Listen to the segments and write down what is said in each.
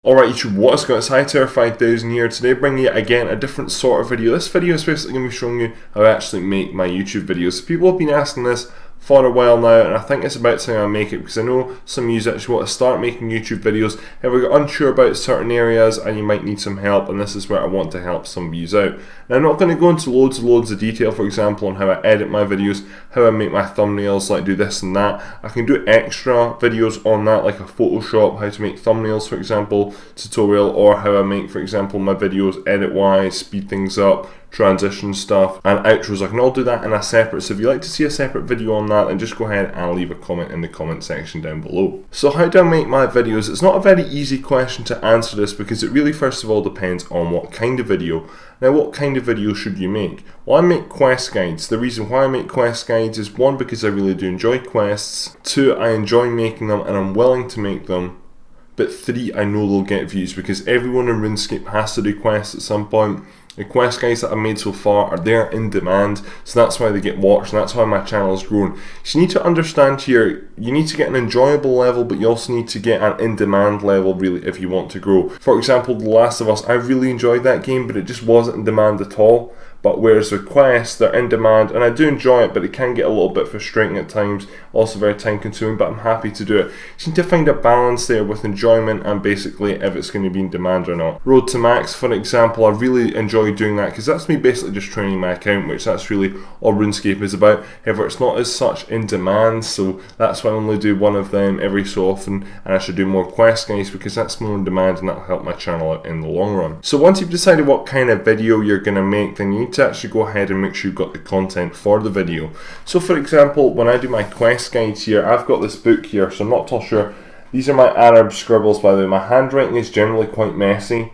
Alright YouTube, what is going on? It's Hightower 5000 here. Today bringing you again a different sort of video. This video is basically going to be showing you how I actually make my YouTube videos. People have been asking this for a while now, and I think it's about time I make it because I know some of you actually want to start making YouTube videos. If you're unsure about certain areas and you might need some help, and this is where I want to help some of you out. Now, I'm not going to go into loads of detail, for example, on how I edit my videos, how I make my thumbnails, like do this and that. I can do extra videos on that, like a Photoshop, how to make thumbnails, for example, tutorial, or how I make, for example, my videos edit-wise, speed things up, transition stuff, and outros. I can all do that in a separate, so if you'd like to see a separate video on that, then just go ahead and leave a comment in the comment section down below. So how do I make my videos? It's not a very easy question to answer this because it really first of all depends on what kind of video. Now, what kind of video should you make? Well, I make quest guides. The reason why I make quest guides is one, because I really do enjoy quests, two, I enjoy making them and I'm willing to make them, but three, I know they'll get views because everyone in Runescape has to do quests at some point. The quest guides that I've made so far are there in demand, so that's why they get watched, and that's why my channel has grown. So you need to understand here, you need to get an enjoyable level, but you also need to get an in-demand level, really, if you want to grow. For example, The Last of Us, I really enjoyed that game, but it just wasn't in demand at all. But whereas with quests, they're in demand, and I do enjoy it, but it can get a little bit frustrating at times, also very time consuming, but I'm happy to do it. You need to find a balance there with enjoyment and basically if it's going to be in demand or not. Road to Max, for example, I really enjoy doing that because that's me basically just training my account, which that's really all RuneScape is about. However, it's not as such in demand, so that's why I only do one of them every so often, and I should do more quest guides because that's more in demand and that'll help my channel out in the long run. So once you've decided what kind of video you're going to make, then you need to actually go ahead and make sure you've got the content for the video. So for example, when I do my quest guides here, I've got this book here, so I'm not too sure. These are my Arab scribbles, by the way. My handwriting is generally quite messy,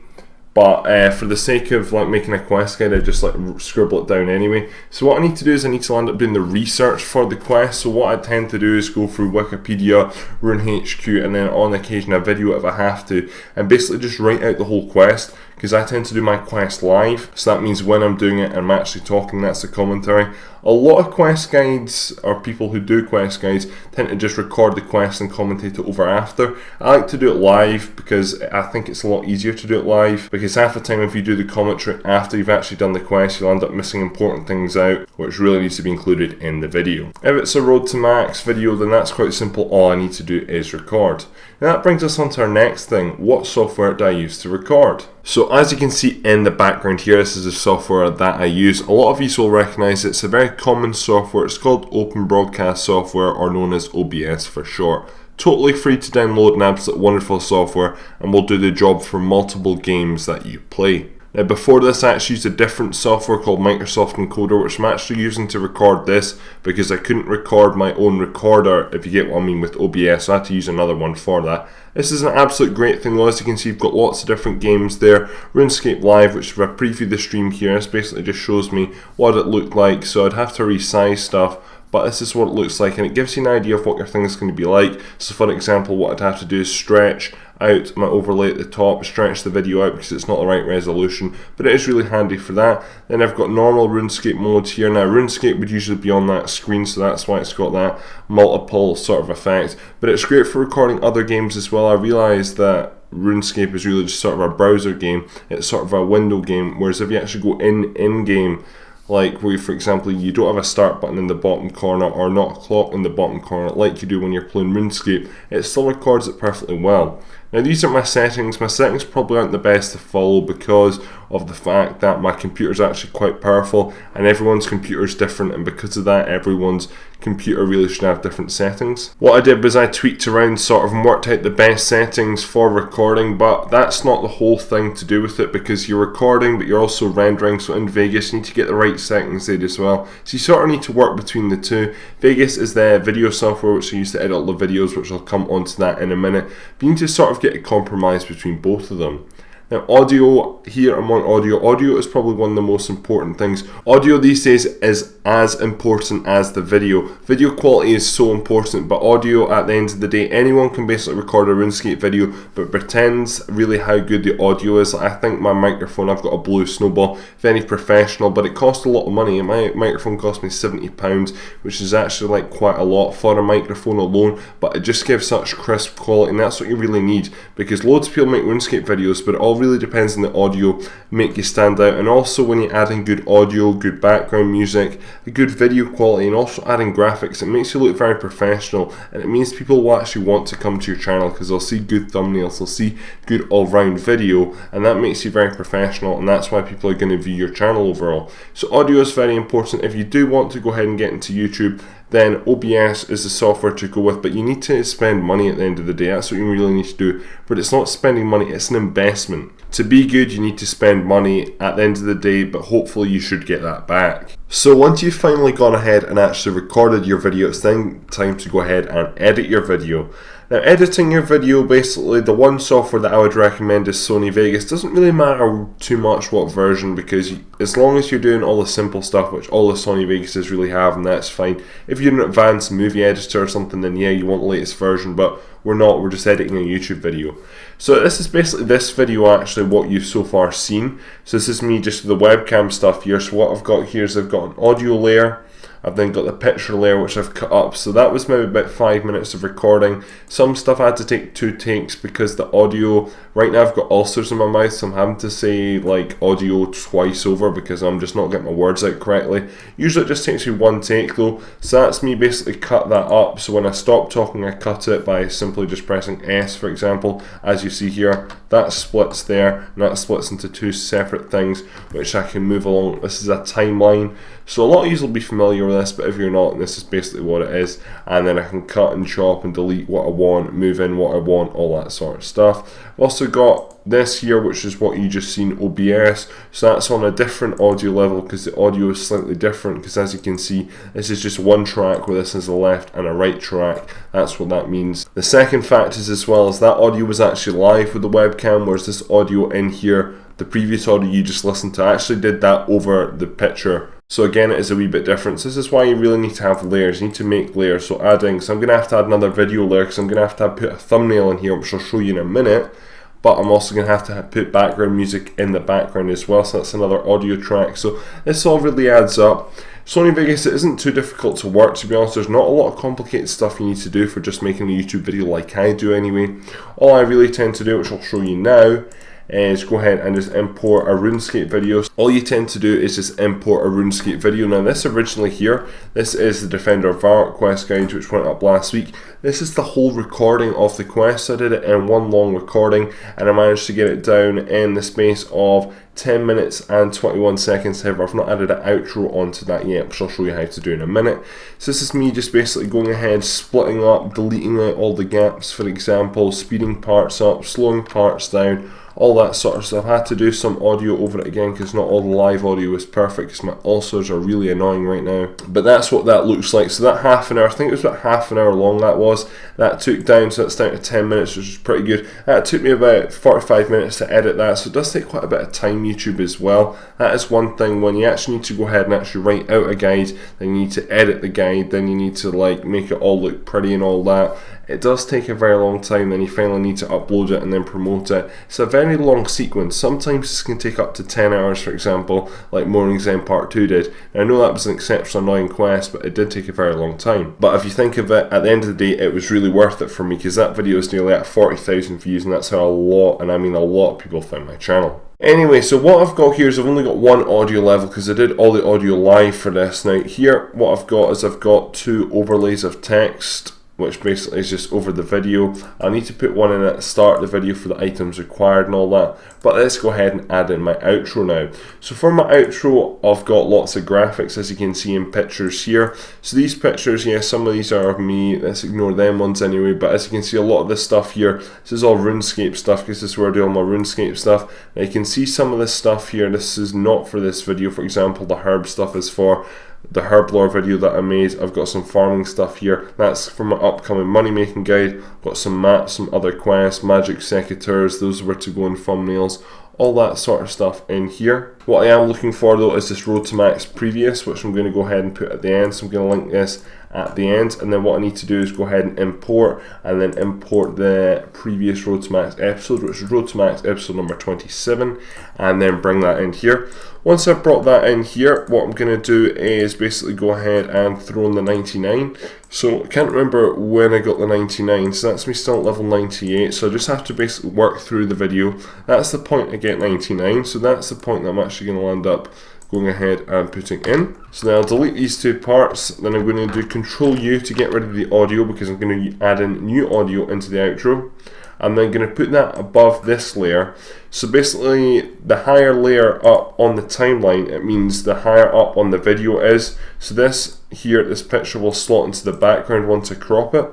but for the sake of like making a quest guide, I just like scribble it down anyway. So what I need to do is I need to end up doing the research for the quest. So what I tend to do is go through Wikipedia, RuneHQ, and then on occasion a video if I have to, and basically just write out the whole quest, because I tend to do my quest live, so that means when I'm doing it I'm actually talking, that's the commentary. A lot of quest guides, or people who do quest guides, tend to just record the quest and commentate it over after. I like to do it live because I think it's a lot easier to do it live, because half the time if you do the commentary after you've actually done the quest, you'll end up missing important things out, which really needs to be included in the video. If it's a Road to Max video, then that's quite simple. All I need to do is record. Now that brings us on to our next thing. What software do I use to record? So as you can see in the background here, this is the software that I use. A lot of you will recognize it. It's a very common software. It's called Open Broadcast Software, or known as OBS for short. Totally free to download and absolute wonderful software, and will do the job for multiple games that you play. Now before this I actually used a different software called Microsoft Encoder, which I'm actually using to record this because I couldn't record my own recorder, if you get what I mean, with OBS, so I had to use another one for that. This is an absolute great thing though. As you can see, you've got lots of different games there. RuneScape Live, which if I preview the stream here, this basically just shows me what it looked like, so I'd have to resize stuff, but this is what it looks like, and it gives you an idea of what your thing is going to be like. So for example, what I'd have to do is stretch out my overlay at the top, stretch the video out because it's not the right resolution, but it is really handy for that. Then I've got normal RuneScape modes here. Now RuneScape would usually be on that screen, so that's why it's got that multiple sort of effect, but it's great for recording other games as well. I realised that RuneScape is really just sort of a browser game, it's sort of a window game, whereas if you actually go in-game, like where, for example, you don't have a start button in the bottom corner or not a clock in the bottom corner like you do when you're playing RuneScape, it still records it perfectly well. Now these are my settings. My settings probably aren't the best to follow because of the fact that my computer is actually quite powerful and everyone's computer is different, and because of that everyone's computer really should have different settings. What I did was I tweaked around sort of and worked out the best settings for recording, but that's not the whole thing to do with it because you're recording but you're also rendering, so in Vegas you need to get the right settings there as well. So you sort of need to work between the two. Vegas is the video software which I use to edit all the videos, which I'll come onto that in a minute, but you need to sort of get a compromise between both of them. Now audio, here I'm on audio. Audio is probably one of the most important things. Audio these days is as important as the video. Video quality is so important, but audio, at the end of the day, anyone can basically record a RuneScape video but pretends really how good the audio is. I think my microphone, I've got a Blue Snowball, very professional, but it cost a lot of money. My microphone cost me £70, which is actually like quite a lot for a microphone alone, but it just gives such crisp quality, and that's what you really need, because loads of people make RuneScape videos, but it all really depends on the audio, make you stand out. And also when you add in good audio, good background music, a good video quality, and also adding graphics, it makes you look very professional, and it means people will actually want to come to your channel because they'll see good thumbnails, they'll see good all-round video, and that makes you very professional, and that's why people are going to view your channel overall. So audio is very important. If you do want to go ahead and get into YouTube, then OBS is the software to go with, but you need to spend money at the end of the day. That's what you really need to do. But it's not spending money, it's an investment. To be good, you need to spend money at the end of the day, but hopefully you should get that back. So once you've finally gone ahead and actually recorded your video, it's then time to go ahead and edit your video. Now, editing your video, basically the one software that I would recommend is Sony Vegas. Doesn't really matter too much what version, because as long as you're doing all the simple stuff, which all the Sony Vegases really have, and that's fine. If you're an advanced movie editor or something, then yeah, you want the latest version, but we're not, we're just editing a YouTube video. So this is basically this video, actually what you've so far seen. So this is me just with the webcam stuff here. So what I've got here is I've got an audio layer, I've then got the picture layer which I've cut up, so that was maybe about 5 minutes of recording. Some stuff I had to take 2 takes because the audio, right now I've got ulcers in my mouth, so I'm having to say like audio twice over because I'm just not getting my words out correctly. Usually it just takes you 1 take though, so that's me basically cut that up. So when I stop talking, I cut it by simply just pressing S, for example. As you see here, that splits there, and that splits into 2 separate things which I can move along. This is a timeline, so a lot of you will be familiar with this, but if you're not, this is basically what it is. And then I can cut and chop and delete what I want, move in what I want, all that sort of stuff. I've also got this here, which is what you just seen, OBS. So that's on a different audio level because the audio is slightly different, because as you can see, this is just one track where this is a left and a right track. That's what that means. The second fact is, as well, as that audio was actually live with the webcam, whereas this audio in here, the previous audio you just listened to, I actually did that over the picture. So again, it is a wee bit different. So this is why you really need to have layers. You need to make layers. So adding, so I'm going to have to add another video layer, because I'm going to have to put a thumbnail in here, which I'll show you in a minute. But I'm also going to have to put background music in the background as well. So that's another audio track. So this all really adds up. Sony Vegas, it isn't too difficult to work, to be honest. There's not a lot of complicated stuff you need to do for just making a YouTube video like I do anyway. All I really tend to do, which I'll show you now, is go ahead and just import a RuneScape video. All you tend to do is just import a RuneScape video. Now this originally here, this is the Defender of Valor quest guide, which went up last week. This is the whole recording of the quest. I did it in one long recording, and I managed to get it down in the space of 10 minutes and 21 seconds. However, I've not added an outro onto that yet, which I'll show you how to do in a minute. So this is me just basically going ahead, splitting up, deleting out all the gaps, for example, speeding parts up, slowing parts down, all that sort of stuff. I had to do some audio over it again because not all the live audio is perfect, because my ulcers are really annoying right now. But that's what that looks like. So that half an hour, I think it was about half an hour long that was, that took down, so that's down to 10 minutes, which is pretty good. That took me about 45 minutes to edit that, so it does take quite a bit of time, YouTube, as well. That is one thing. When you actually need to go ahead and actually write out a guide, then you need to edit the guide, then you need to like make it all look pretty and all that. It does take a very long time, then you finally need to upload it and then promote it. It's a very long sequence. Sometimes this can take up to 10 hours, for example, like Morning's End Part 2 did. Now, I know that was an exceptionally annoying quest, but it did take a very long time. But if you think of it, at the end of the day, it was really worth it for me, because that video is nearly at 40,000 views, and that's how a lot, and I mean a lot of people found my channel. Anyway, so what I've got here is I've only got one audio level because I did all the audio live for this. Now here, what I've got is I've got 2 overlays of text, which basically is just over the video. I need to put one in at the start of the video for the items required and all that. But let's go ahead and add in my outro now. So for my outro, I've got lots of graphics, as you can see in pictures here. So these pictures, yeah, some of these are of me. Let's ignore them ones anyway. But as you can see, a lot of this stuff here, this is all RuneScape stuff, because this is where I do all my RuneScape stuff. Now you can see some of this stuff here. This is not for this video. For example, the herb stuff is for the herblore video that I made. I've got some farming stuff here. That's from my upcoming money making guide. Got some maps, some other quests, magic secateurs, those were to go in thumbnails, all that sort of stuff in here. What I am looking for though is this Road to Max previous, which I'm going to go ahead and put at the end. So I'm going to link this at the end, and then what I need to do is go ahead and import, and then import the previous Road to Max episode, which is Road to Max episode number 27, and then bring that in here. Once I've brought that in here, what I'm going to do is basically go ahead and throw in the 99. So I can't remember when I got the 99, so that's me still at level 98, so I just have to basically work through the video. That's the point I get 99, so that's the point that I'm actually going to land up going ahead and putting in. So now I'll delete these two parts, then I'm going to do Control U to get rid of the audio, because I'm going to add in new audio into the outro. I'm then going to put that above this layer. So basically, the higher layer up on the timeline, it means the higher up on the video is. So this here, this picture will slot into the background once I crop it.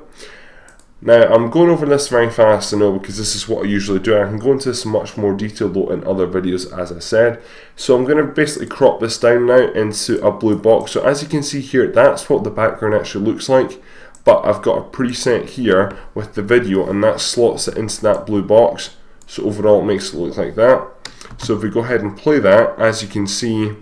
Now, I'm going over this very fast, I know, because this is what I usually do. I can go into this in much more detail though in other videos, as I said. So I'm going to basically crop this down now into a blue box. So as you can see here, that's what the background actually looks like. But I've got a preset here with the video, and that slots it into that blue box. So overall it makes it look like that. So if we go ahead and play that, as you can see,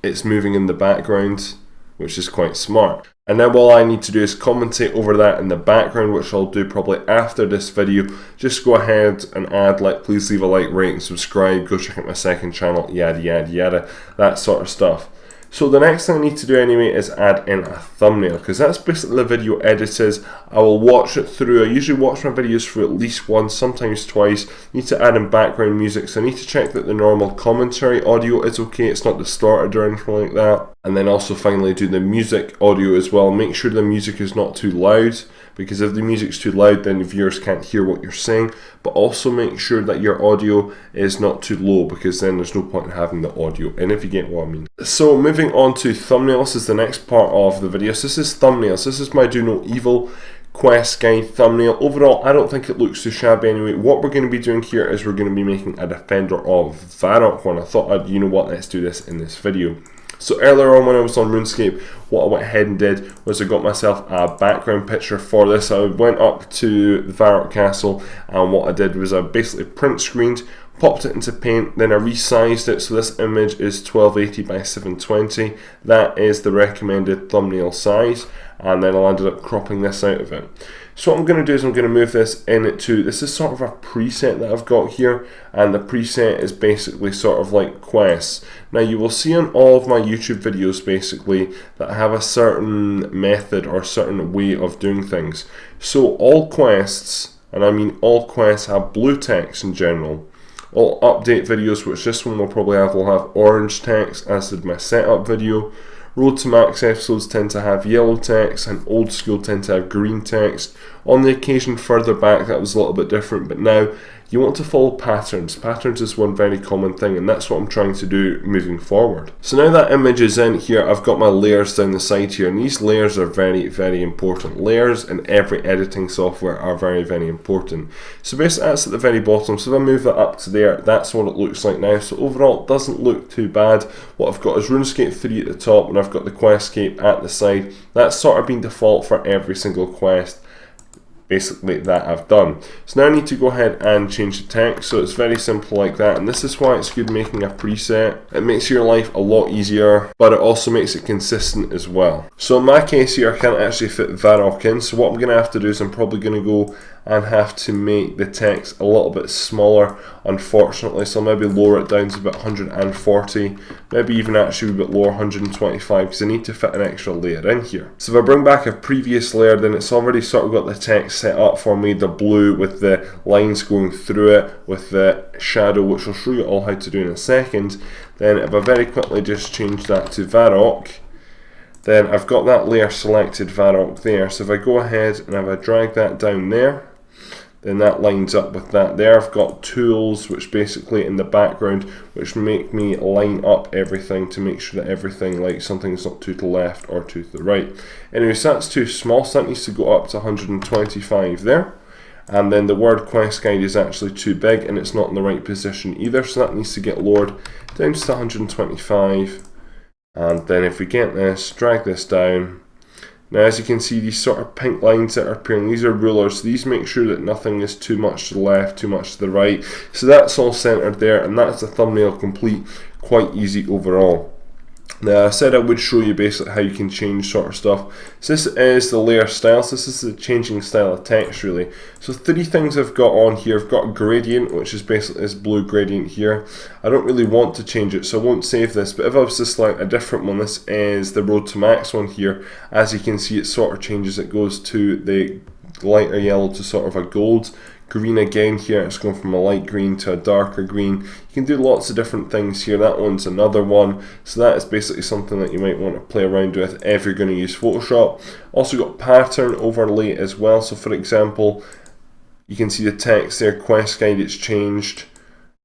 it's moving in the background, which is quite smart. And now all I need to do is commentate over that in the background, which I'll do probably after this video. Just go ahead and add, like, please leave a like, rate and subscribe, go check out my second channel, yada yada yada, that sort of stuff. So the next thing I need to do anyway is add in a thumbnail, because that's basically the video edited. I will watch it through. I usually watch my videos through at least once, sometimes twice. Need to add in background music, so I need to check that the normal commentary audio is okay, it's not distorted or anything like that. And then also finally do the music audio as well. Make sure the music is not too loud, because if the music's too loud then the viewers can't hear what you're saying. But also make sure that your audio is not too low, because then there's no point in having the audio in, if you get what I mean. So moving on to thumbnails is the next part of the video. So this is thumbnails. This is my Do No Evil quest guide thumbnail. Overall, I don't think it looks too shabby anyway. What we're going to be doing here is we're going to be making a Defender of Varrock one. I thought, you know what, let's do this in this video. So earlier on when I was on Runescape, what I went ahead and did was I got myself a background picture for this. I went up to the Varrock Castle, and what I did was I basically print screened, popped it into Paint, then I resized it. So this image is 1280 by 720. That is the recommended thumbnail size, and then I ended up cropping this out of it. So what I'm going to do is I'm going to move this into, this is sort of a preset that I've got here, and the preset is basically sort of like quests. Now you will see on all of my YouTube videos basically that I have a certain method or certain way of doing things. So all quests, and I mean all quests, have blue text in general. All update videos, which this one will probably have, will have orange text, as did my setup video. Road to Max episodes tend to have yellow text, and old school tend to have green text. On the occasion further back that was a little bit different, but now you want to follow patterns. Patterns is one very common thing, and that's what I'm trying to do moving forward. So now that image is in here, I've got my layers down the side here, and these layers are very, very important. Layers in every editing software are very, very important. So basically that's at the very bottom. So if I move that up to there, that's what it looks like now. So overall it doesn't look too bad. What I've got is RuneScape 3 at the top, and I've got the Questscape at the side. That's sort of been default for every single quest basically that I've done. So now I need to go ahead and change the text, so it's very simple like that, and this is why it's good making a preset. It makes your life a lot easier, but it also makes it consistent as well. So in my case here, I can't actually fit Varrock in, so what I'm going to have to do is I'm probably going to go and have to make the text a little bit smaller, unfortunately, so I'll maybe lower it down to about 140, maybe even actually a bit lower, 125, because I need to fit an extra layer in here. So if I bring back a previous layer, then it's already sort of got the text set up for me, the blue with the lines going through it, with the shadow, which I'll show you all how to do in a second. Then if I very quickly just change that to Varrock, then I've got that layer selected, Varrock, there. So if I go ahead and if I drag that down there, then that lines up with that there. I've got tools which basically in the background which make me line up everything to make sure that everything, like something's not to the left or to the right. Anyway, so that's too small, so that needs to go up to 125 there. And then the word quest guide is actually too big and it's not in the right position either, so that needs to get lowered down to 125. And then if we get this, drag this down. Now as you can see, these sort of pink lines that are appearing, these are rulers, so these make sure that nothing is too much to the left, too much to the right. So that's all centered there, and that's the thumbnail complete. Quite easy overall. Now I said I would show you basically how you can change sort of stuff. So this is the layer style, so this is the changing style of text really. So 3 things I've got on here. I've got a gradient, which is basically this blue gradient here. I don't really want to change it, so I won't save this, but if I was to select a different one, this is the Road to Max one here. As you can see, it sort of changes, it goes to the lighter yellow to sort of a gold. Green again here, it's going from a light green to a darker green. You can do lots of different things here. That one's another one. So that is basically something that you might want to play around with if you're going to use Photoshop. Also got pattern overlay as well. So for example, you can see the text there, quest guide, it's changed.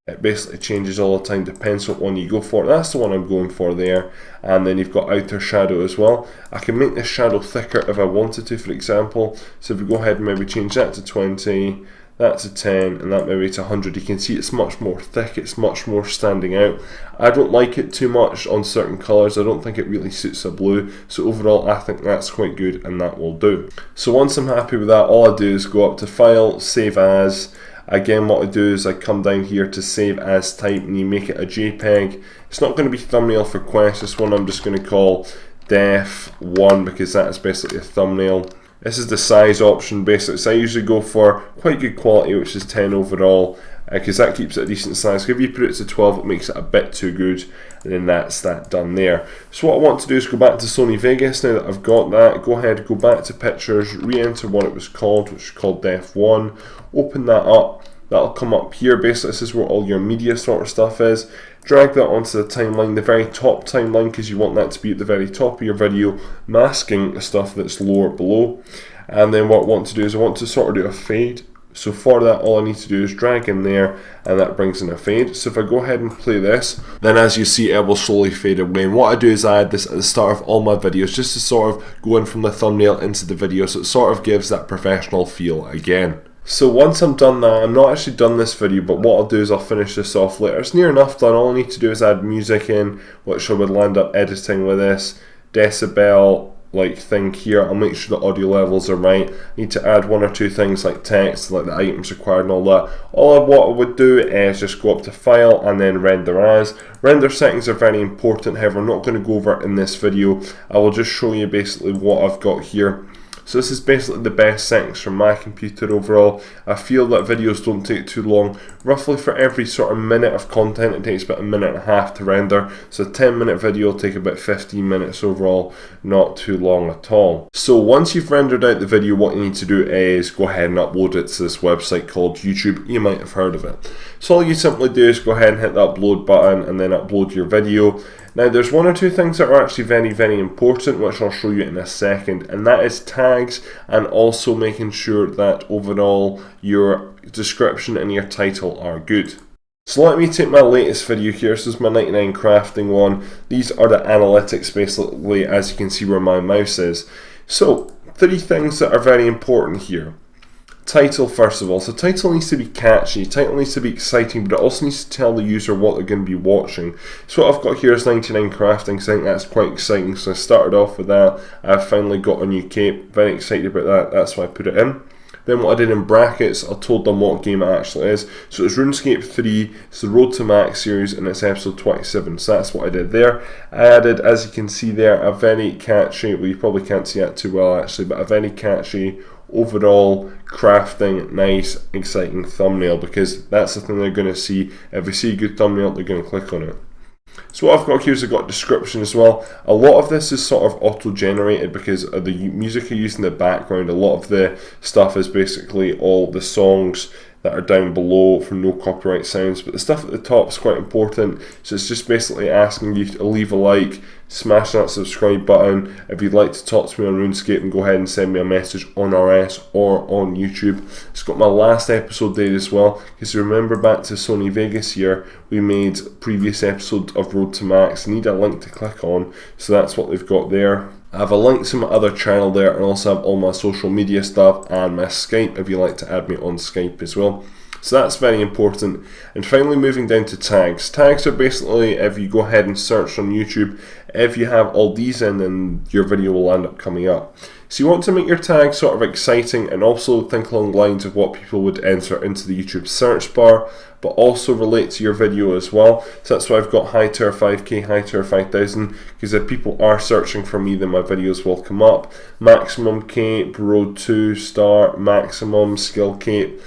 It basically changes all the time, depends what one you go for. That's the one I'm going for there. And then you've got outer shadow as well. I can make this shadow thicker if I wanted to, for example. So if we go ahead and maybe change that to 20, that's a 10, and that maybe to 100. You can see it's much more thick, it's much more standing out. I don't like it too much on certain colours. I don't think it really suits a blue. So overall, I think that's quite good, and that will do. So once I'm happy with that, all I do is go up to File, Save As. Again, what I do is I come down here to Save As type, and you make it a JPEG. It's not going to be thumbnail for Quest. This one I'm just going to call Def1 because that is basically a thumbnail. This is the size option basically, so I usually go for quite good quality, which is 10 overall, because that keeps it a decent size. If you put it to 12, it makes it a bit too good, and then that's that done there. So what I want to do is go back to Sony Vegas. Now that I've got that, go ahead, go back to pictures, re-enter what it was called, which is called Def1, open that up. That'll come up here. Basically, this is where all your media sort of stuff is. Drag that onto the timeline, the very top timeline, because you want that to be at the very top of your video, masking the stuff that's lower below. And then what I want to do is I want to sort of do a fade. So for that, all I need to do is drag in there, and that brings in a fade. So if I go ahead and play this, then as you see, it will slowly fade away. And what I do is I add this at the start of all my videos, just to sort of go in from the thumbnail into the video, so it sort of gives that professional feel again. So once I'm done that, I'm not actually done this video, but what I'll do is I'll finish this off later. It's near enough done. All I need to do is add music in, which I would land up editing with this decibel like thing here. I'll make sure the audio levels are right. I need to add 1 or 2 things like text, like the items required and all that. What I would do is just go up to File and then Render As. Render settings are very important, however I'm not going to go over it in this video. I will just show you basically what I've got here. So this is basically the best settings from my computer overall. I feel that videos don't take too long. Roughly for every sort of minute of content, it takes about a minute and a half to render. So a 10-minute video will take about 15 minutes overall, not too long at all. So once you've rendered out the video, what you need to do is go ahead and upload it to this website called YouTube. You might have heard of it. So all you simply do is go ahead and hit the upload button and then upload your video. Now there's 1 or 2 things that are actually very, very important, which I'll show you in a second, and that is tags, and also making sure that overall your description and your title are good. So let me take my latest video here. This is my 99 crafting one. These are the analytics basically, as you can see where my mouse is. So 3 things that are very important here. Title first of all. So title needs to be catchy, title needs to be exciting, but it also needs to tell the user what they're going to be watching. So what I've got here is 99 crafting, so I think that's quite exciting. So I started off with that. I've finally got a new cape, very excited about that, that's why I put it in. Then what I did in brackets, I told them what game it actually is. So it's RuneScape 3, it's the Road to Max series, and it's episode 27. So that's what I did there. I added, as you can see there, a very catchy, well you probably can't see that too well actually, but a very catchy overall crafting, nice, exciting thumbnail, because that's the thing they're going to see. If they see a good thumbnail, they're going to click on it. So what I've got here is I've got description as well. A lot of this is sort of auto-generated because of the music I use in the background. A lot of the stuff is basically all the songs that are down below from no copyright sounds, but the stuff at the top is quite important. So it's just basically asking you to leave a like, smash that subscribe button. If you'd like to talk to me on RuneScape, and go ahead and send me a message on RS or on YouTube. It's got my last episode there as well, because remember back to Sony Vegas here, we made a previous episode of Road to Max. I need a link to click on, so that's what they've got there. I have a link to my other channel there, and also have all my social media stuff and my Skype if you'd like to add me on Skype as well. So that's very important. And finally, moving down to tags. Tags are basically, if you go ahead and search on YouTube, if you have all these in, then your video will end up coming up. So you want to make your tags sort of exciting and also think along the lines of what people would enter into the YouTube search bar, but also relate to your video as well. So that's why I've got Hightower 5K, Hightower 5000, because if people are searching for me, then my videos will come up. Maximum cape, road 2, start, maximum, skill cape.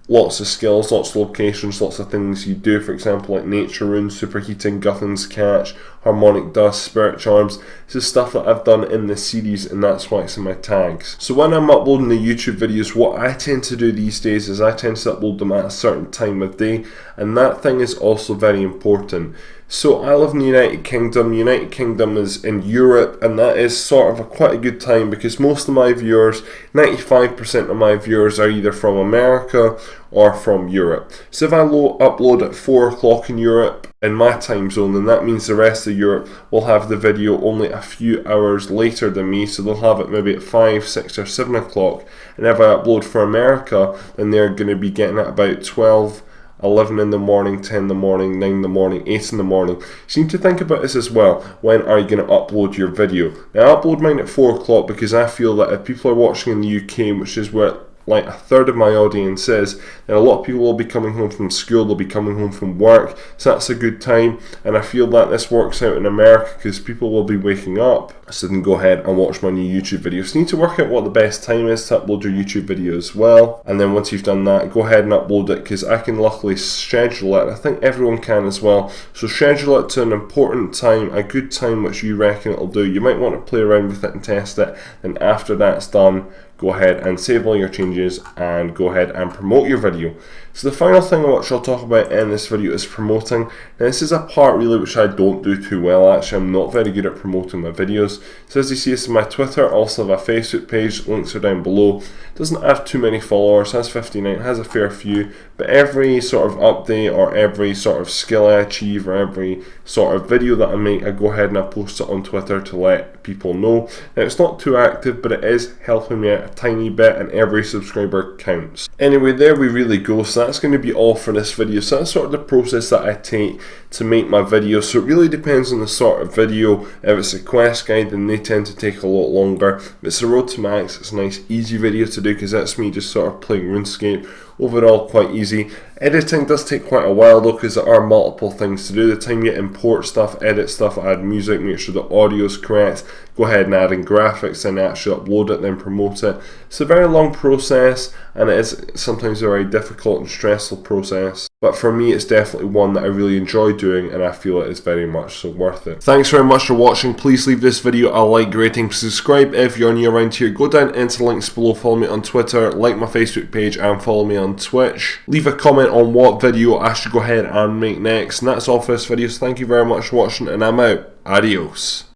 Lots of skills, lots of locations, lots of things you do, for example, like nature runes, superheating, Guthin's catch, harmonic dust, spirit charms. This is stuff that I've done in this series, and that's why it's in my tags. So when I'm uploading the YouTube videos, what I tend to do these days is I tend to upload them at a certain time of day, and that thing is also very important. So I live in the United Kingdom. United Kingdom is in Europe, and that is sort of quite a good time because most of my viewers, 95% of my viewers, are either from America or from Europe. So if I upload at 4 o'clock in Europe in my time zone, then that means the rest of Europe will have the video only a few hours later than me, so they'll have it maybe at 5, 6 or 7 o'clock. And if I upload for America, then they're going to be getting it about 12, 11 in the morning, 10 in the morning, 9 in the morning, 8 in the morning. So you need to think about this as well. When are you going to upload your video? Now I upload mine at 4 o'clock because I feel that if people are watching in the UK, which is where like a third of my audience is, then a lot of people will be coming home from school, they'll be coming home from work, so that's a good time. And I feel that this works out in America because people will be waking up, so then go ahead and watch my new YouTube video. So you need to work out what the best time is to upload your YouTube video as well, and then once you've done that, go ahead and upload it, because I can luckily schedule it. I think everyone can as well, so schedule it to an important time, a good time which you reckon it'll do. You might want to play around with it and test it, and after that's done, go ahead and save all your changes and go ahead and promote your video. So the final thing which I'll talk about in this video is promoting. Now this is a part really which I don't do too well. Actually, I'm not very good at promoting my videos. So as you see, this is my Twitter. I also have a Facebook page, links are down below. It doesn't have too many followers, it has 59, it has a fair few, but every sort of update or every sort of skill I achieve or every sort of video that I make, I go ahead and I post it on Twitter to let people know. Now it's not too active, but it is helping me out a tiny bit, and every subscriber counts. Anyway, there we really go. So that's going to be all for this video. So that's sort of the process that I take to make my videos. So it really depends on the sort of video. If it's a quest guide, then they tend to take a lot longer. If it's a road to max, it's a nice easy video to do because that's me just sort of playing Runescape. Overall quite easy. Editing does take quite a while though, because there are multiple things to do. The time you import stuff, edit stuff, add music, make sure the audio is correct, go ahead and add in graphics, then actually upload it, then promote it. It's a very long process, and it is sometimes a very difficult and stressful process, but for me it's definitely one that I really enjoy doing, and I feel it is very much so worth it. Thanks very much for watching. Please leave this video a like, rating, subscribe if you're new around here, go down into the links below, follow me on Twitter, like my Facebook page and follow me on Twitch. Leave a comment on what video I should go ahead and make next, and that's all for this video. So thank you very much for watching, and I'm out. Adios.